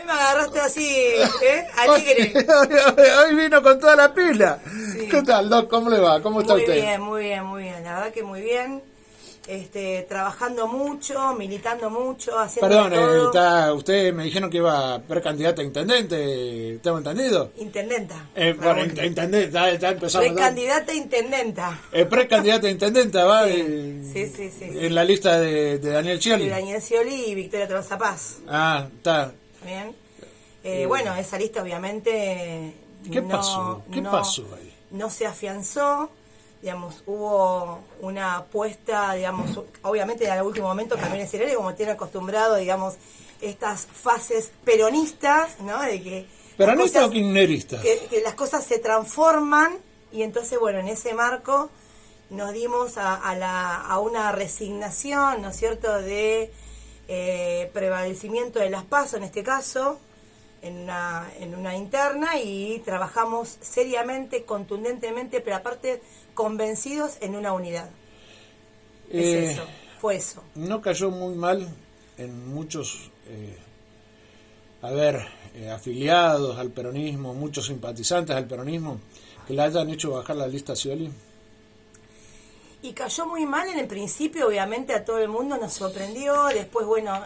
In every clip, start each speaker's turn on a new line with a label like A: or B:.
A: Me agarraste así, alegre.
B: Hoy vino con toda la pila.
A: Sí.
B: ¿Qué tal, Doc? ¿Cómo le va? ¿Cómo está
A: Muy
B: usted?
A: bien, muy bien, muy bien. La verdad que muy bien. Trabajando mucho, militando mucho, haciendo
B: Perdón,
A: de todo.
B: usted me dijeron que iba a precandidata a intendente, ¿tengo entendido?
A: Intendenta,
B: Bueno,
A: Raúl.
B: intendente, ya empezamos.
A: Precandidata a intendenta.
B: Precandidata a intendenta, va
A: Sí.
B: en la lista de Daniel
A: De
B: Scioli.
A: Daniel Scioli y Victoria Tolosa Paz.
B: Ah, está.
A: Bien. Bueno, esa lista obviamente
B: ¿Qué pasó? ¿Qué pasó ahí?
A: no se afianzó. Digamos, hubo una apuesta, digamos, obviamente al último momento cambió el escenario, como tiene acostumbrado, digamos, estas fases peronistas, ¿no? De que
B: ¿Peronista o kirchnerista?
A: que las cosas se transforman, y entonces, bueno, en ese marco nos dimos a una resignación, ¿no es cierto?, de prevalecimiento de las PASO en este caso, en una interna, y trabajamos seriamente, contundentemente, pero aparte convencidos en una unidad. Fue eso.
B: No cayó muy mal en muchos, afiliados al peronismo, muchos simpatizantes al peronismo, que le hayan hecho bajar la lista a Scioli.
A: Y cayó muy mal en el principio, obviamente a todo el mundo nos sorprendió. Después, bueno,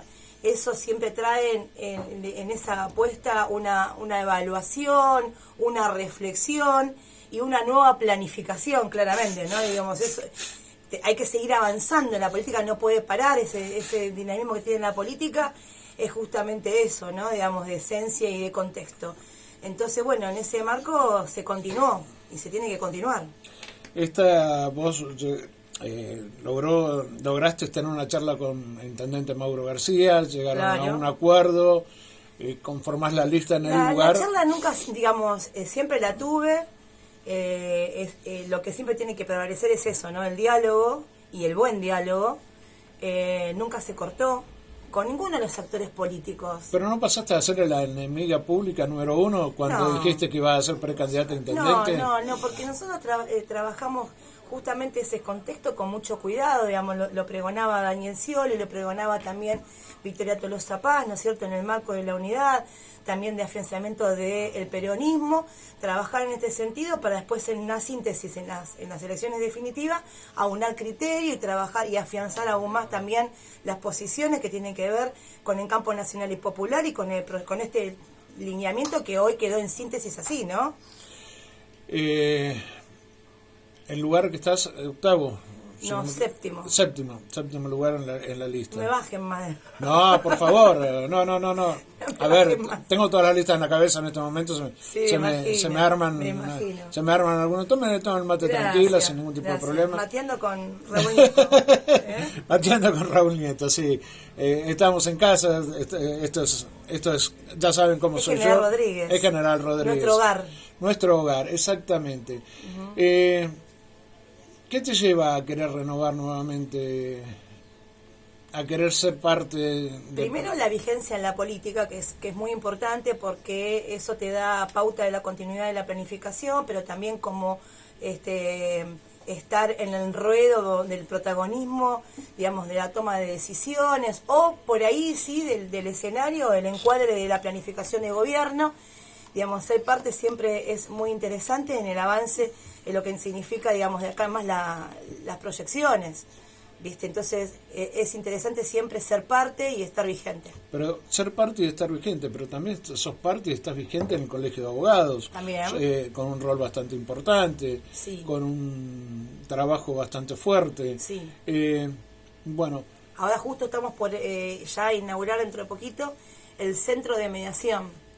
A: eso siempre trae en esa apuesta una evaluación, una reflexión y una nueva planificación, claramente, ¿no? Digamos, eso, hay que seguir avanzando en la política, no puede parar ese dinamismo que tiene la política, es justamente eso, ¿no? Digamos, de esencia y de contexto. Entonces, bueno, en ese marco se continuó y se tiene que continuar.
B: Vos lograste tener una charla con el intendente Mauro García, llegaron a un acuerdo, conformás la lista en el lugar.
A: La charla nunca, digamos, siempre la tuve. Lo que siempre tiene que prevalecer es eso, ¿no? El diálogo y el buen diálogo. Nunca se cortó con ninguno de los actores políticos.
B: Pero no pasaste a ser la enemiga pública número uno cuando dijiste que ibas a ser precandidata a intendente.
A: No, porque nosotros trabajamos justamente ese contexto con mucho cuidado, digamos, lo pregonaba Daniel Scioli, lo pregonaba también Victoria Tolosa Paz, ¿no es cierto?, en el marco de la unidad, también de afianzamiento del peronismo, trabajar en este sentido para después en una síntesis en las elecciones definitivas, aunar criterio y trabajar y afianzar aún más también las posiciones que tienen que ver con el campo nacional y popular y con este lineamiento que hoy quedó en síntesis así, ¿no?
B: El lugar que estás, octavo.
A: No, séptimo.
B: Séptimo lugar en la lista.
A: Me bajen más.
B: No, por favor, no. A ver, tengo todas las listas en la cabeza en este momento, se me arman algunos. Tomen el mate tranquila, sin ningún tipo de problema.
A: Mateando con Raúl Nieto.
B: Mateando con Raúl Nieto, sí. Estamos en casa, esto es, ya saben cómo soy yo.
A: Rodríguez.
B: Es General Rodríguez. Nuestro hogar, exactamente. ¿Qué te lleva a querer renovar nuevamente, a querer ser parte de...
A: Primero, la vigencia en la política, que es muy importante, porque eso te da pauta de la continuidad de la planificación, pero también como estar en el ruedo del protagonismo, digamos, de la toma de decisiones, o por ahí sí del escenario, el encuadre de la planificación de gobierno. Digamos, ser parte siempre es muy interesante en el avance, en lo que significa, digamos, de acá más las proyecciones, ¿viste? Entonces, es interesante siempre ser parte y estar vigente.
B: Pero ser parte y estar vigente, pero también sos parte y estás vigente en el Colegio de Abogados.
A: También.
B: Con un rol bastante importante,
A: sí.
B: Con un trabajo bastante fuerte.
A: Sí.
B: Bueno.
A: Ahora justo estamos por ya inaugurar dentro de poquito el Centro de Mediación,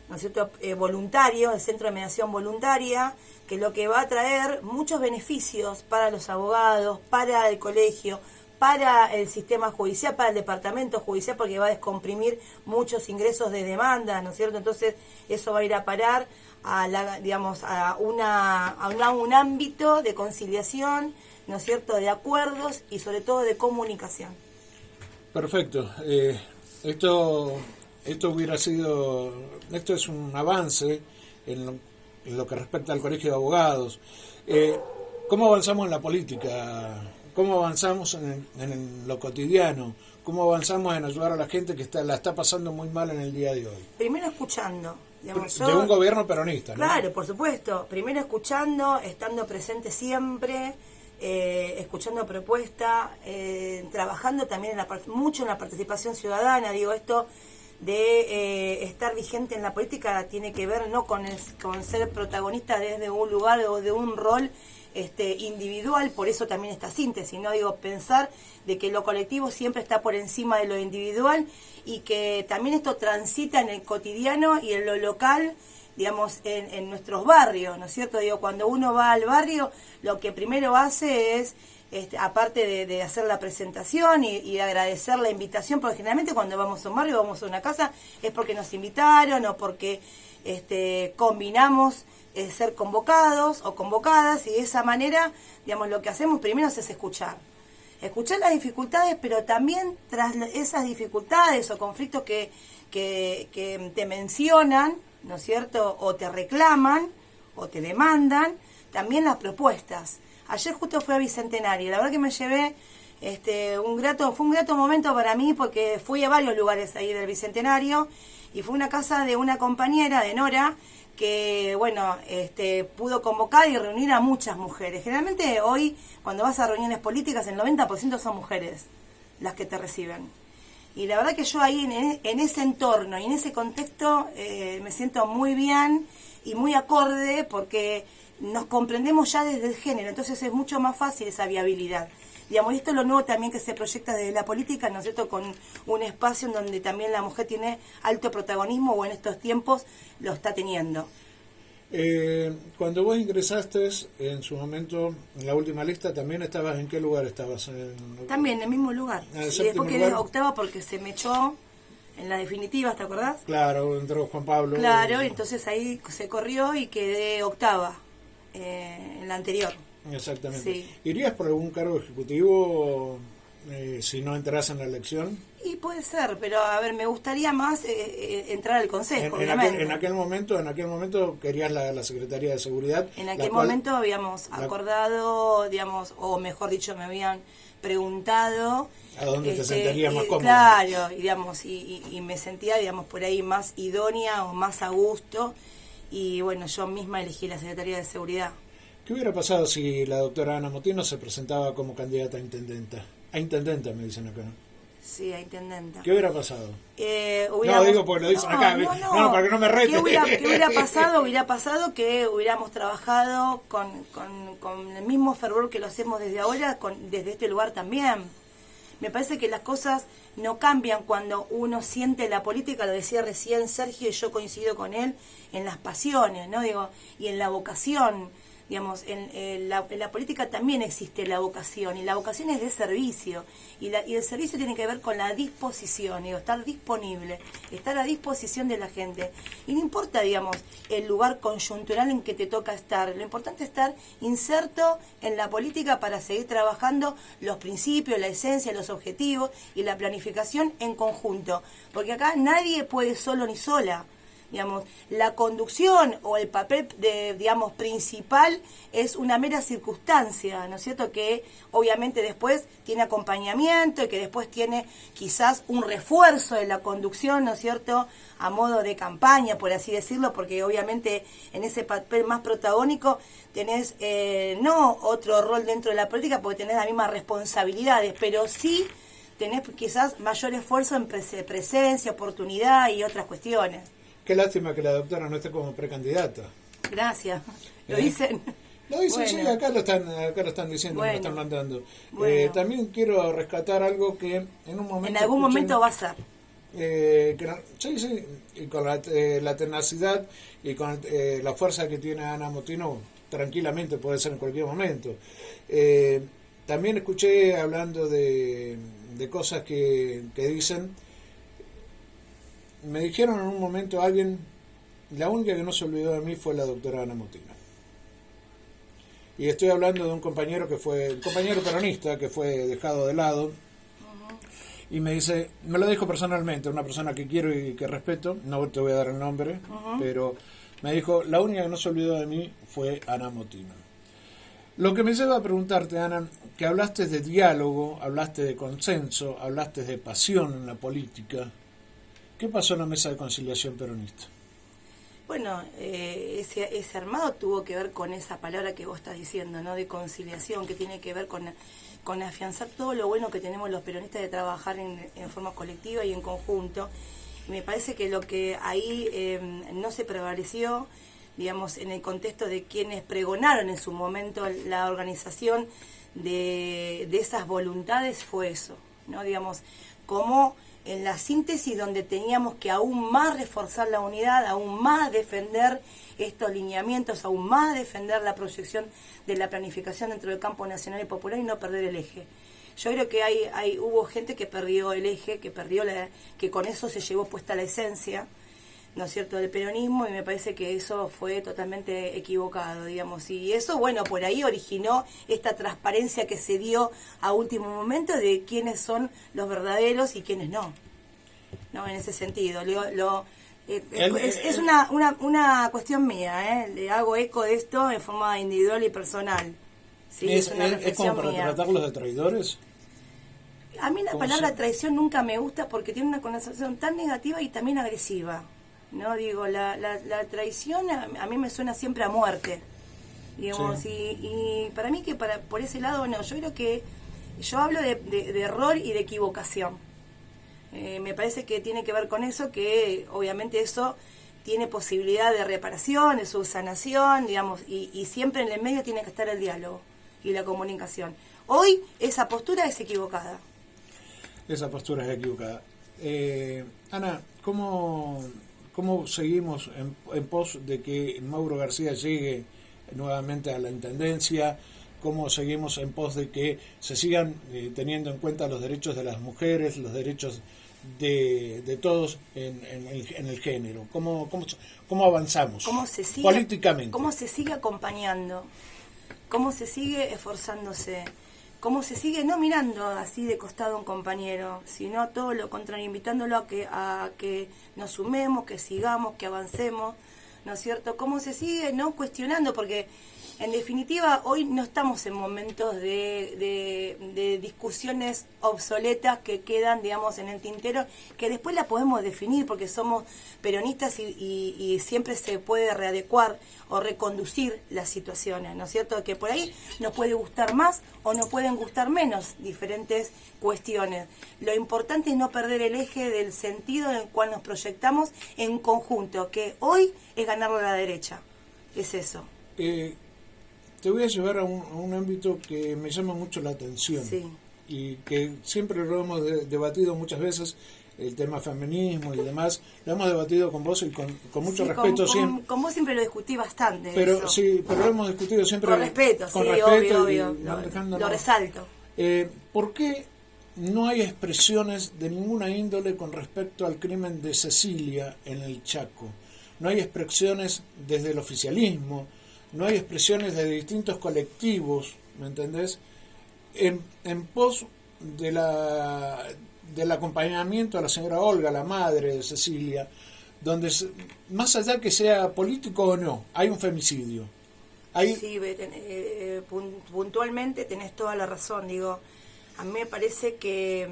A: ¿no es cierto?, voluntario, el Centro de Mediación Voluntaria, que lo que va a traer muchos beneficios para los abogados, para el colegio, para el sistema judicial, para el departamento judicial, porque va a descomprimir muchos ingresos de demanda, ¿no es cierto? Entonces eso va a ir a parar a un ámbito de conciliación, ¿no es cierto?, de acuerdos y sobre todo de comunicación.
B: Perfecto. Esto hubiera sido, esto es un avance en lo que respecta al Colegio de Abogados. ¿Cómo avanzamos en la política? ¿Cómo avanzamos en lo cotidiano? cómo avanzamos en ayudar a la gente que la está pasando muy mal en el día de hoy?
A: Primero escuchando. Digamos,
B: de un gobierno peronista, ¿no?
A: Claro, por supuesto. Primero escuchando, estando presente siempre, escuchando propuestas, trabajando también mucho en la participación ciudadana. Digo, esto de estar vigente en la política tiene que ver no con ser protagonista desde un lugar o de un rol individual, por eso también esta síntesis, ¿no? Digo, pensar de que lo colectivo siempre está por encima de lo individual y que también esto transita en el cotidiano y en lo local, digamos, en nuestros barrios, ¿no es cierto? Digo, cuando uno va al barrio, lo que primero hace es, aparte de hacer la presentación y agradecer la invitación, porque generalmente cuando vamos a un barrio, vamos a una casa, es porque nos invitaron o porque combinamos ser convocados o convocadas, y de esa manera, digamos, lo que hacemos primero es escuchar las dificultades, pero también tras esas dificultades o conflictos que te mencionan, ¿no es cierto?, o te reclaman o te demandan, también las propuestas. Ayer justo fui a Bicentenario, la verdad que me llevé fue un grato momento para mí, porque fui a varios lugares ahí del Bicentenario y fue una casa de una compañera, de Nora, que bueno, pudo convocar y reunir a muchas mujeres. Generalmente hoy, cuando vas a reuniones políticas, el 90% son mujeres las que te reciben. Y la verdad que yo ahí en ese entorno y en ese contexto me siento muy bien y muy acorde, porque nos comprendemos ya desde el género, entonces es mucho más fácil esa viabilidad. Digamos, y esto es lo nuevo también que se proyecta desde la política, ¿no es cierto?, con un espacio en donde también la mujer tiene alto protagonismo, o en estos tiempos lo está teniendo.
B: Cuando vos ingresaste en su momento en la última lista, ¿también estabas en qué lugar estabas?
A: También en el mismo lugar. Y después quedé octava porque se me echó en la definitiva, ¿te acordás?
B: Claro, entró Juan Pablo.
A: Claro, entonces ahí se corrió y quedé octava en la anterior.
B: Exactamente.
A: Sí.
B: ¿Irías por algún cargo ejecutivo si no entras en la elección?
A: Y puede ser, pero a ver, me gustaría más entrar al Consejo, obviamente.
B: En aquel momento querías la Secretaría de Seguridad.
A: En aquel momento habíamos acordado, digamos, o mejor dicho, me habían preguntado
B: a dónde te sentirías más cómodo.
A: Claro, digamos, y me sentía, digamos, por ahí más idónea o más a gusto, y bueno, yo misma elegí la Secretaría de Seguridad.
B: ¿Qué hubiera pasado si la doctora Ana Motino se presentaba como candidata a intendenta? A intendenta, me dicen acá.
A: Sí, a intendenta.
B: ¿Qué hubiera pasado?
A: No,
B: digo porque lo dicen acá. No, para que no me rete.
A: ¿Qué hubiera pasado? Hubiera pasado que hubiéramos trabajado con el mismo fervor que lo hacemos desde ahora, desde este lugar también. Me parece que las cosas no cambian cuando uno siente la política, lo decía recién Sergio, y yo coincido con él, en las pasiones, ¿no? Digo, y en la vocación. Digamos, en la política también existe la vocación, y la vocación es de servicio, y el servicio tiene que ver con la disposición, digo, estar disponible, estar a disposición de la gente. Y no importa, digamos, el lugar coyuntural en que te toca estar, lo importante es estar inserto en la política para seguir trabajando los principios, la esencia, los objetivos y la planificación en conjunto, porque acá nadie puede solo ni sola. Digamos, la conducción o el papel digamos, principal es una mera circunstancia, ¿no es cierto?, que obviamente después tiene acompañamiento y que después tiene quizás un refuerzo de la conducción, ¿no es cierto?, a modo de campaña, por así decirlo, porque obviamente en ese papel más protagónico tenés no otro rol dentro de la política, porque tenés las mismas responsabilidades, pero sí tenés quizás mayor esfuerzo en presencia, oportunidad y otras cuestiones.
B: Qué lástima que la doctora no esté como precandidata.
A: Gracias. ¿Lo dicen?
B: Lo dicen, bueno. Sí, acá lo están diciendo, bueno. Me lo están mandando. Bueno. También quiero rescatar algo que en un momento...
A: En algún momento va a ser.
B: Sí, y con la tenacidad y con la fuerza que tiene Ana Motino, tranquilamente puede ser en cualquier momento. También escuché hablando de cosas que dicen... Me dijeron en un momento alguien, la única que no se olvidó de mí fue la doctora Ana Motino. Y estoy hablando de un compañero el compañero peronista que fue dejado de lado. Uh-huh. Y me dice, me lo dijo personalmente, una persona que quiero y que respeto, no te voy a dar el nombre, uh-huh. Pero me dijo, la única que no se olvidó de mí fue Ana Motino. Lo que me lleva a preguntarte, Ana, que hablaste de diálogo, hablaste de consenso, hablaste de pasión en la política. ¿Qué pasó en la mesa de conciliación peronista?
A: Bueno, ese armado tuvo que ver con esa palabra que vos estás diciendo, ¿no? De conciliación, que tiene que ver con afianzar todo lo bueno que tenemos los peronistas de trabajar en forma colectiva y en conjunto. Y me parece que lo que ahí no se prevaleció, digamos, en el contexto de quienes pregonaron en su momento la organización de esas voluntades, fue eso, ¿no? Digamos, como en la síntesis donde teníamos que aún más reforzar la unidad, aún más defender estos lineamientos, aún más defender la proyección de la planificación dentro del campo nacional y popular y no perder el eje. Yo creo que hubo gente que perdió el eje, que con eso se llevó puesta la esencia, ¿no es cierto?, del peronismo, y me parece que eso fue totalmente equivocado, digamos, y eso, bueno, por ahí originó esta transparencia que se dio a último momento de quiénes son los verdaderos y quiénes no, en ese sentido. Es una cuestión mía, le hago eco de esto en forma individual y personal. Sí,
B: ¿Es
A: una reflexión
B: como para
A: mía.
B: tratarlos de traidores?
A: A mí la palabra traición nunca me gusta porque tiene una connotación tan negativa y también agresiva. No, digo, la traición a mí me suena siempre a muerte, digamos, sí. y para mí que por ese lado no, yo creo que yo hablo de error y de equivocación. Me parece que tiene que ver con eso, que obviamente eso tiene posibilidad de reparación, de subsanación, digamos, y siempre en el medio tiene que estar el diálogo y la comunicación. Hoy esa postura es equivocada.
B: Esa postura es equivocada. Ana, ¿cómo seguimos en pos de que Mauro García llegue nuevamente a la Intendencia? ¿Cómo seguimos en pos de que se sigan teniendo en cuenta los derechos de las mujeres, los derechos de todos en el género? ¿Cómo avanzamos políticamente?
A: ¿Cómo se sigue acompañando? ¿Cómo se sigue esforzándose? ¿Cómo se sigue no mirando así de costado a un compañero, sino todo lo contrario, invitándolo a que nos sumemos, que sigamos, que avancemos, ¿no es cierto? ¿Cómo se sigue no cuestionando? Porque en definitiva hoy no estamos en momentos de discusiones obsoletas que quedan, digamos, en el tintero, que después la podemos definir porque somos peronistas y siempre se puede readecuar o reconducir las situaciones, ¿no es cierto? Que por ahí nos puede gustar más o nos pueden gustar menos diferentes cuestiones. Lo importante es no perder el eje del sentido en el cual nos proyectamos en conjunto, que hoy es ganarle a la derecha. Es eso.
B: Te voy a llevar a un ámbito que me llama mucho la atención,
A: sí,
B: y que siempre lo hemos debatido muchas veces, el tema feminismo y demás, lo hemos debatido con vos y con mucho respeto.
A: Con vos siempre lo discutí bastante.
B: Pero
A: eso.
B: Sí, pero lo hemos discutido siempre
A: con respeto, obvio. Lo resalto.
B: ¿Por qué no hay expresiones de ninguna índole con respecto al crimen de Cecilia en el Chaco? No hay expresiones desde el oficialismo, no hay expresiones de distintos colectivos, ¿me entendés?, en pos del acompañamiento a la señora Olga, la madre de Cecilia, donde más allá que sea político o no, hay un femicidio.
A: Sí, puntualmente tenés toda la razón. Digo, a mí me parece que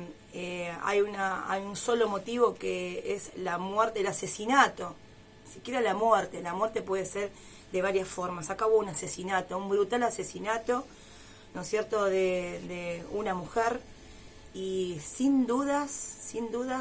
A: hay un solo motivo, que es la muerte, el asesinato. Ni siquiera la muerte puede ser de varias formas. Acá hubo un asesinato, un brutal asesinato, ¿no es cierto?, de una mujer, y sin dudas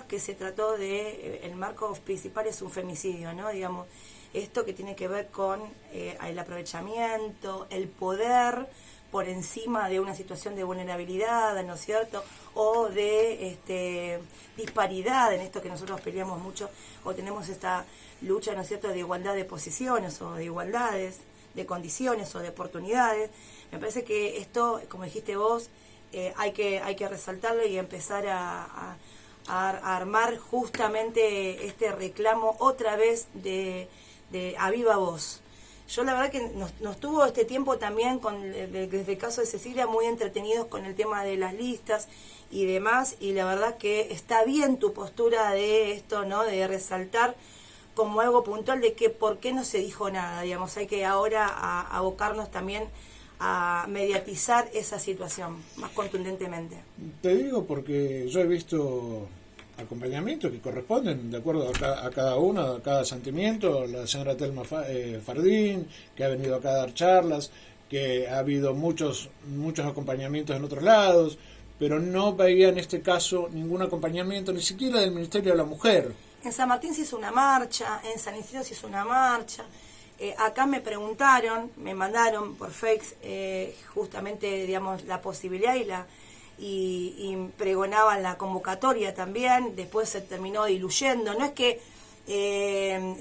A: que se trató el marco principal es un femicidio, ¿no? Digamos, esto que tiene que ver con el aprovechamiento, el poder por encima de una situación de vulnerabilidad, ¿no es cierto?, o de disparidad, en esto que nosotros peleamos mucho, o tenemos esta lucha, ¿no es cierto?, de igualdad de posiciones, o de igualdades, de condiciones, o de oportunidades. Me parece que esto, como dijiste vos, hay que resaltarlo y empezar a armar justamente este reclamo otra vez de a viva voz. Yo la verdad que nos tuvo este tiempo también, desde el caso de Cecilia, muy entretenidos con el tema de las listas y demás, y la verdad que está bien tu postura de esto, ¿no?, de resaltar como algo puntual de que por qué no se dijo nada, digamos. Hay que ahora abocarnos también a mediatizar esa situación más contundentemente.
B: Te digo porque yo he visto acompañamientos que corresponden de acuerdo a cada uno, a cada sentimiento. La señora Telma Fardín, que ha venido acá a dar charlas, que ha habido muchos acompañamientos en otros lados, pero no veía en este caso ningún acompañamiento, ni siquiera del Ministerio de la Mujer.
A: En San Martín se hizo una marcha, en San Isidro se hizo una marcha. Acá me preguntaron, me mandaron por fakes justamente, digamos, la posibilidad y pregonaban la convocatoria también. Después se terminó diluyendo. No es que,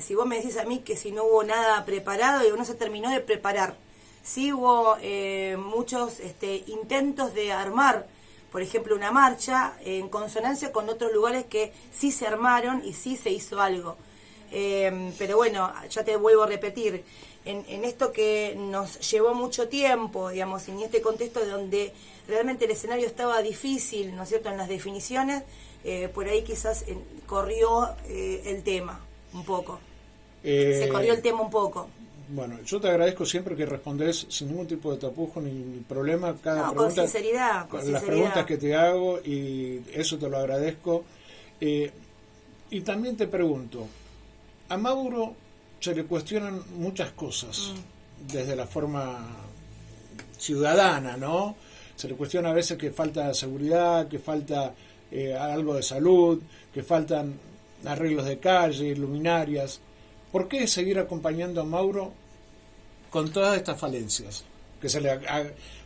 A: si vos me decís a mí que si no hubo nada preparado, digo, no se terminó de preparar. Sí hubo muchos intentos de armar, por ejemplo, una marcha en consonancia con otros lugares que sí se armaron y sí se hizo algo. Pero bueno, ya te vuelvo a repetir, en esto que nos llevó mucho tiempo, digamos, en este contexto donde realmente el escenario estaba difícil, ¿no es cierto?, en las definiciones, por ahí quizás corrió el tema un poco. Se corrió el tema un poco.
B: Bueno, yo te agradezco siempre que respondés sin ningún tipo de tapujo ni problema cada pregunta.
A: Con sinceridad.
B: Las preguntas que te hago, y eso te lo agradezco. Y también te pregunto, a Mauro se le cuestionan muchas cosas, desde la forma ciudadana, ¿no? Se le cuestiona a veces que falta seguridad, que falta algo de salud, que faltan arreglos de calle, luminarias. ¿Por qué seguir acompañando a Mauro con todas estas falencias? Que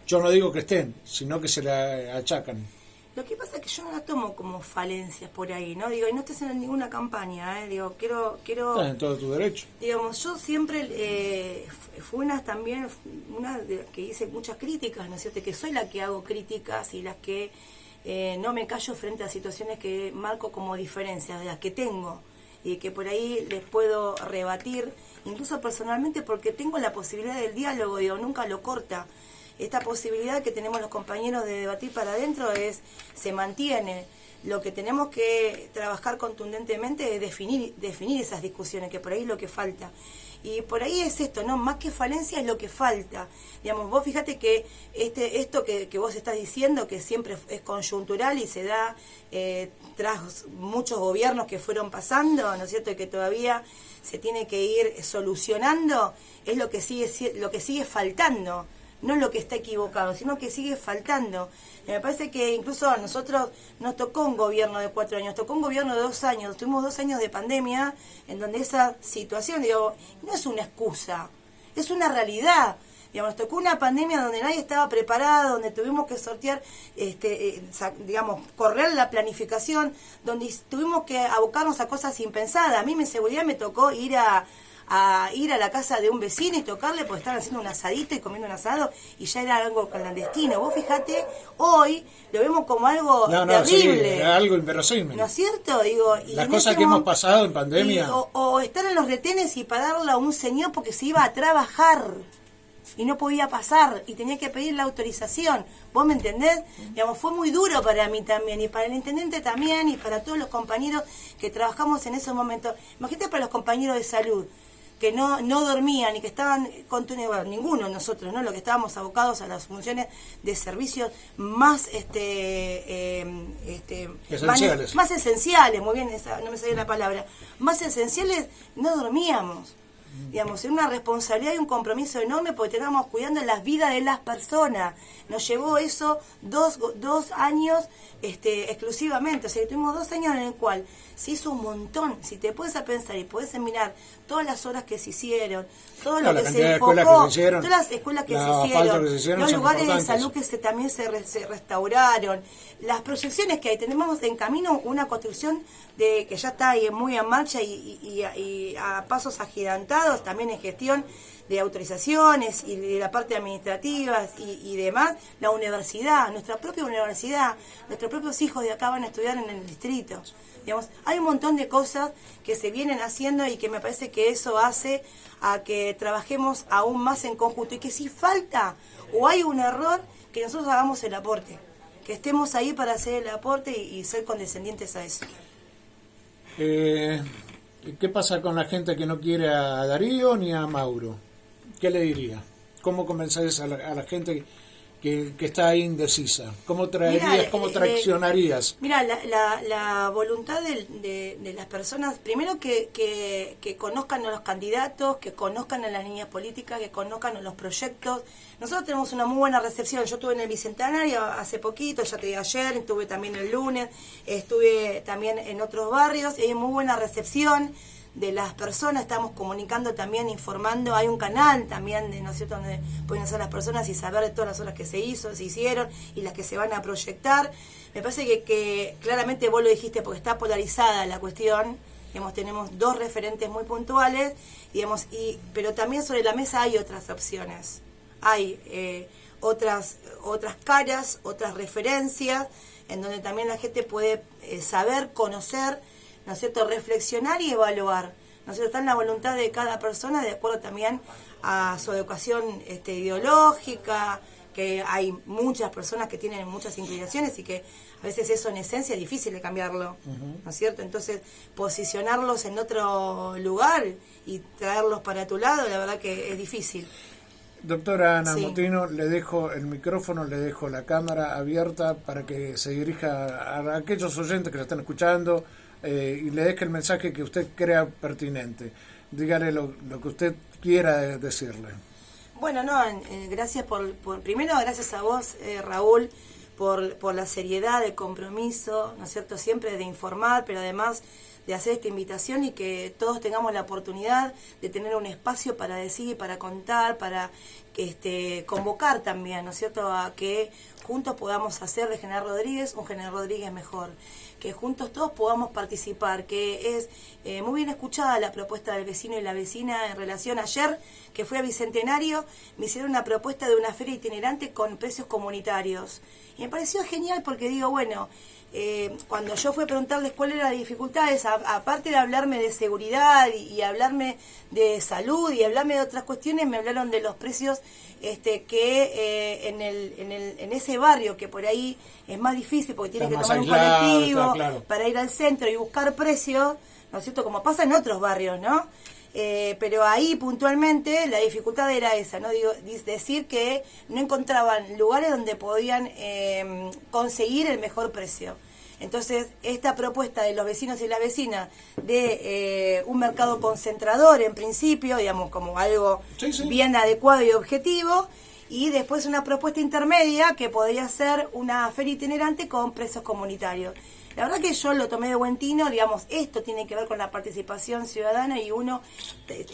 B: yo no digo que estén, sino que se le achacan.
A: Lo que pasa es que yo no la tomo como falencias por ahí, ¿no? Digo, y no estoy haciendo ninguna campaña, Digo, quiero...
B: Estás en todo tu derecho.
A: Digamos, yo siempre fui una que hice muchas críticas, ¿no es cierto? Que soy la que hago críticas y las que no me callo frente a situaciones que marco como diferencias, de las que tengo, y que por ahí les puedo rebatir, incluso personalmente, porque tengo la posibilidad del diálogo, digo, nunca lo corta. Esta posibilidad que tenemos los compañeros de debatir para adentro se mantiene. Lo que tenemos que trabajar contundentemente es definir esas discusiones, que por ahí es lo que falta. Y por ahí es esto, ¿no? Más que falencia es lo que falta. Digamos, vos fíjate que esto que vos estás diciendo, que siempre es conjuntural y se da tras muchos gobiernos que fueron pasando, ¿no es cierto? Y que todavía se tiene que ir solucionando, es lo que sigue faltando. No lo que está equivocado, sino que sigue faltando. Me parece que incluso a nosotros nos tocó un gobierno de 4 años, tocó un gobierno de 2 años, tuvimos 2 años de pandemia, en donde esa situación, digo, no es una excusa, es una realidad. Digamos, nos tocó una pandemia donde nadie estaba preparado, donde tuvimos que sortear, digamos, correr la planificación, donde tuvimos que abocarnos a cosas impensadas. A mí mi seguridad me tocó ir a la casa de un vecino y tocarle porque estaban haciendo un asadito y comiendo un asado y ya era algo clandestino. Vos fijate, hoy lo vemos como algo terrible.
B: Sí, algo inverosímil.
A: ¿No es cierto? Digo, y
B: las cosas que hemos pasado en pandemia.
A: O estar en los retenes y pararle a un señor porque se iba a trabajar y no podía pasar y tenía que pedir la autorización. ¿Vos me entendés? Digamos, fue muy duro para mí también y para el intendente también y para todos los compañeros que trabajamos en esos momentos. Imagínate para los compañeros de salud que no dormían y que estaban bueno, ninguno de nosotros, ¿no? Los que estábamos abocados a las funciones de servicios más
B: esenciales.
A: Más esenciales, muy bien, no me salía la palabra, más esenciales, no dormíamos. Digamos, era una responsabilidad y un compromiso enorme porque estábamos cuidando las vidas de las personas. Nos llevó eso 2 años exclusivamente. O sea, tuvimos 2 años en el cual se hizo un montón. Si te puedes a pensar y puedes mirar todas las horas que se hicieron, todo lo que se enfocó, todas las escuelas que se hicieron, los lugares de salud que también se restauraron, las proyecciones que hay. Tenemos en camino una construcción que ya está ahí muy en marcha y a pasos agigantados, también en gestión de autorizaciones y de la parte administrativa y demás. La universidad, nuestra propia universidad, nuestros propios hijos de acá van a estudiar en el distrito. Digamos, hay un montón de cosas que se vienen haciendo y que me parece que eso hace a que trabajemos aún más en conjunto y que si falta o hay un error, que nosotros hagamos el aporte, que estemos ahí para hacer el aporte y ser condescendientes a eso.
B: ¿Qué pasa con la gente que no quiere a Darío ni a Mauro? ¿Qué le diría? ¿cómo convences a la gente que está ahí indecisa? ¿Cómo traerías, cómo traccionarías?
A: Mira, la voluntad de las personas, primero que conozcan a los candidatos, que conozcan a las líneas políticas, que conozcan a los proyectos. Nosotros tenemos una muy buena recepción. Yo estuve en el Bicentenario hace poquito, ya te dije ayer, estuve también el lunes, estuve también en otros barrios, y hay muy buena recepción de las personas, estamos comunicando también, informando, hay un canal también, ¿no es cierto?, donde pueden hacer las personas y saber de todas las obras que se hicieron y las que se van a proyectar. Me parece que claramente vos lo dijiste, porque está polarizada la cuestión, digamos, tenemos dos referentes muy puntuales, digamos, pero también sobre la mesa hay otras opciones, hay otras caras, otras referencias, en donde también la gente puede saber, conocer, ¿no es cierto?, reflexionar y evaluar, ¿no es cierto?, está en la voluntad de cada persona, de acuerdo también a su educación ideológica, que hay muchas personas que tienen muchas inclinaciones y que a veces eso en esencia es difícil de cambiarlo, ¿no es cierto? Entonces, posicionarlos en otro lugar y traerlos para tu lado, la verdad que es difícil.
B: Doctora Ana Mutino, le dejo el micrófono, le dejo la cámara abierta para que se dirija a aquellos oyentes que la están escuchando, y le deje el mensaje que usted crea pertinente. Dígale lo que usted quiera decirle.
A: Bueno, gracias primero gracias a vos, Raúl, por la seriedad, el compromiso, ¿no es cierto?, siempre de informar, pero además de hacer esta invitación y que todos tengamos la oportunidad de tener un espacio para decir, para contar, para convocar también, ¿no es cierto?, a que juntos podamos hacer de General Rodríguez un General Rodríguez mejor, que juntos todos podamos participar, que es muy bien escuchada la propuesta del vecino y la vecina en relación ayer, que fue a Bicentenario, me hicieron una propuesta de una feria itinerante con precios comunitarios, y me pareció genial porque digo, bueno, cuando yo fui a preguntarles cuáles eran las dificultades, aparte de hablarme de seguridad y hablarme de salud y hablarme de otras cuestiones, me hablaron de los precios que en ese barrio, que por ahí es más difícil porque tiene que tomar un colectivo para ir al centro y buscar precios, ¿no es cierto?, como pasa en otros barrios, ¿no? Pero ahí puntualmente la dificultad era esa, ¿no? Digo, decir que no encontraban lugares donde podían conseguir el mejor precio. Entonces, esta propuesta de los vecinos y las vecinas de un mercado concentrador, en principio, digamos, como algo bien adecuado y objetivo, y después una propuesta intermedia que podría ser una feria itinerante con precios comunitarios. La verdad que yo lo tomé de buen tino, digamos, esto tiene que ver con la participación ciudadana y uno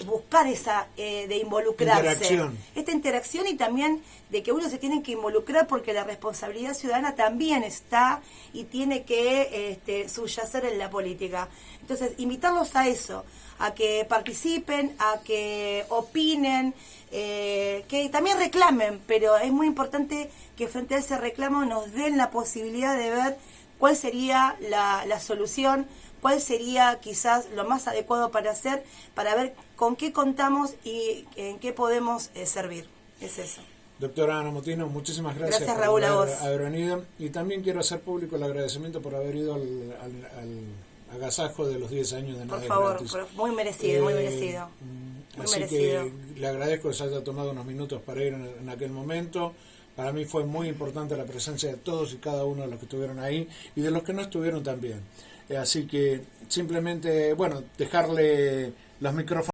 A: buscar esa de involucrarse. Esta interacción y también de que uno se tiene que involucrar porque la responsabilidad ciudadana también está y tiene que subyacer en la política. Entonces, invitarlos a eso, a que participen, a que opinen, que también reclamen, pero es muy importante que frente a ese reclamo nos den la posibilidad de ver cuál sería la solución, cuál sería quizás lo más adecuado para hacer, para ver con qué contamos y en qué podemos servir. Es eso.
B: Doctora Ana Mutino, muchísimas gracias,
A: gracias Raúl,
B: por haber venido. Y también quiero hacer público el agradecimiento por haber ido al agasajo de los 10 años de Nada
A: Por favor,
B: Gratis.
A: Muy merecido, muy merecido. Muy
B: así
A: merecido.
B: Que le agradezco que se haya tomado unos minutos para ir en aquel momento. Para mí fue muy importante la presencia de todos y cada uno de los que estuvieron ahí y de los que no estuvieron también. Así que simplemente, bueno, dejarle los micrófonos